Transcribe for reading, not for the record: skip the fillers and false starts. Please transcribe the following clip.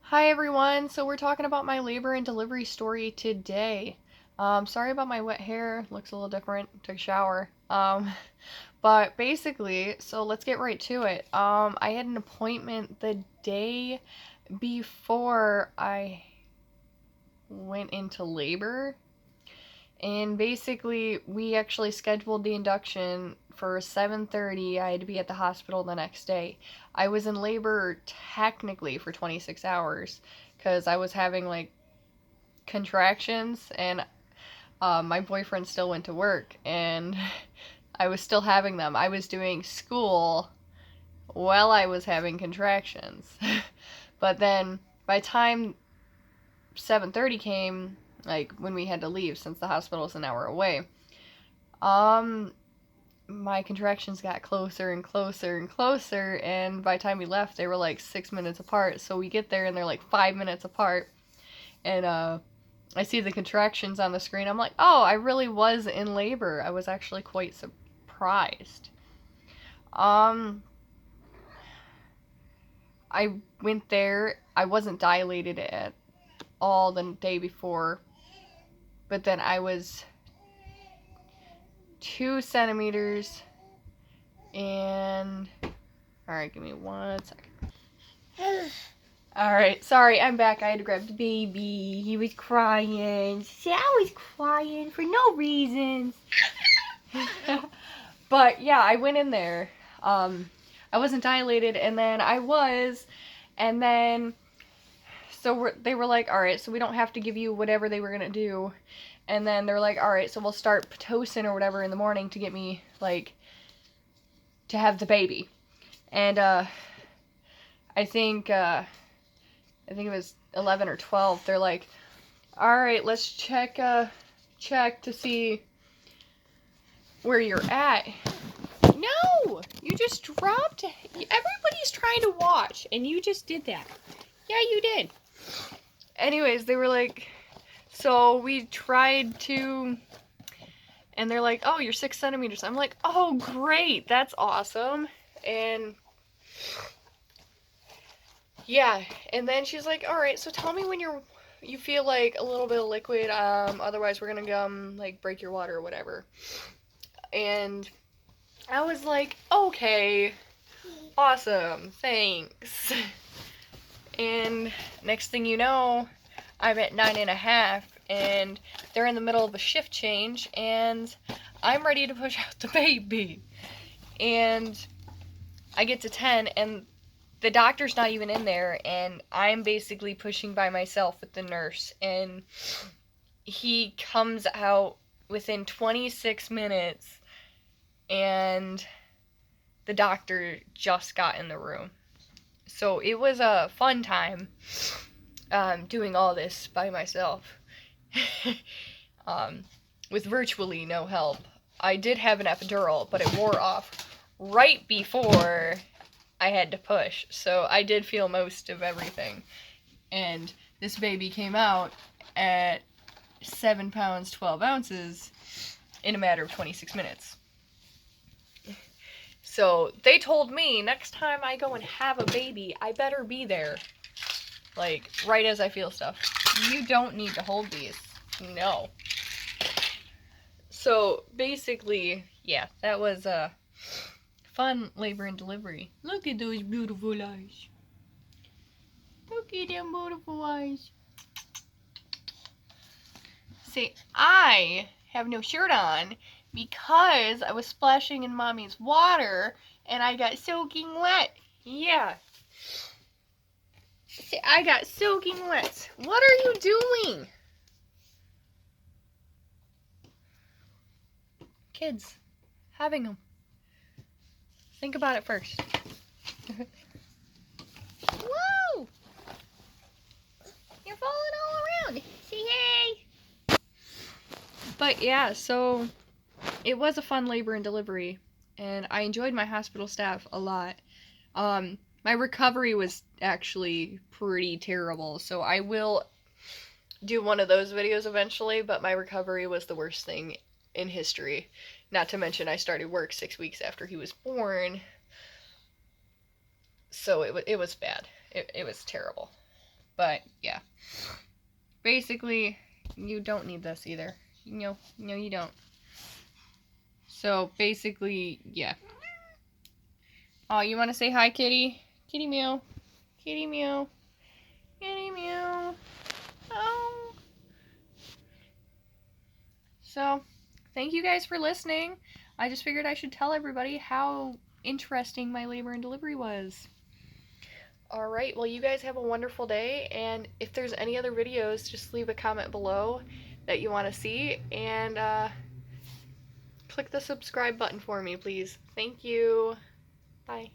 Hi everyone. So we're talking about my labor and delivery story today. Sorry about my wet hair. Looks a little different. Took a shower. But basically, so let's get right to it. I had an appointment the day before I went into labor, and basically we actually scheduled the induction for 7:30. I had to be at the hospital the next day. I was in labor technically for 26 hours because I was having like contractions, and my boyfriend still went to work, and I was still having them. I was doing school while I was having contractions. But then by the time 7:30 came, like when we had to leave since the hospital is an hour away, um my contractions got closer and closer and closer, and by the time we left they were like 6 minutes apart. So we get there and they're like 5 minutes apart, and I see the contractions on the screen. I'm like, oh, I really was in labor. I was actually quite surprised. um I went there. I wasn't dilated at all the day before, but then I was 2 centimeters. And all right, give me 1 second. All right, sorry, I'm back. I had to grab the baby. He was crying. See, I was crying for no reasons. But yeah, I went in there. I wasn't dilated, and then I was, and then so they were like, all right, so we don't have to give you whatever they were gonna do, and then they're like, all right, so we'll start pitocin or whatever in the morning to get me like to have the baby, and I think I think it was 11 or 12. They're like, all right, let's check to see where you're at. No, you just dropped. Everybody's trying to watch, and you just did that. Yeah, you did. Anyways, they were like, so we tried to, and they're like, oh, you're 6 centimeters. I'm like, oh, great, that's awesome. And yeah, and then she's like, all right, so tell me when you feel like a little bit of liquid. Otherwise we're gonna like break your water or whatever. And I was like, okay, awesome, thanks. And next thing you know, I'm at 9.5, and they're in the middle of a shift change, and I'm ready to push out the baby. And I get to 10, and the doctor's not even in there, and I'm basically pushing by myself with the nurse, and he comes out within 26 minutes, and the doctor just got in the room. So it was a fun time doing all this by myself. um, with virtually no help. I did have an epidural, but it wore off right before I had to push, so I did feel most of everything. And this baby came out at 7 pounds 12 ounces in a matter of 26 minutes. So they told me next time I go and have a baby, I better be there, like right as I feel stuff. You don't need to hold these. No. So basically, yeah, that was a fun labor and delivery. Look at those beautiful eyes. Look at them beautiful eyes. See, I have no shirt on because I was splashing in mommy's water and I got soaking wet. Yeah. See, I got soaking wet. What are you doing? Kids, having them. Think about it first. Whoa! You're falling all around. Say hey! But yeah, so it was a fun labor and delivery, and I enjoyed my hospital staff a lot. My recovery was actually pretty terrible, so I will do one of those videos eventually, but my recovery was the worst thing in history. Not to mention I started work 6 weeks after he was born, so it was bad. It was terrible. But yeah, basically, you don't need this either. No, you don't. So basically, yeah. Oh, you want to say hi, kitty? Kitty meow. Kitty meow. Kitty meow. Oh. So, thank you guys for listening. I just figured I should tell everybody how interesting my labor and delivery was. Alright, well, you guys have a wonderful day, and if there's any other videos, just leave a comment below that you want to see, and click the subscribe button for me, please. Thank you. Bye.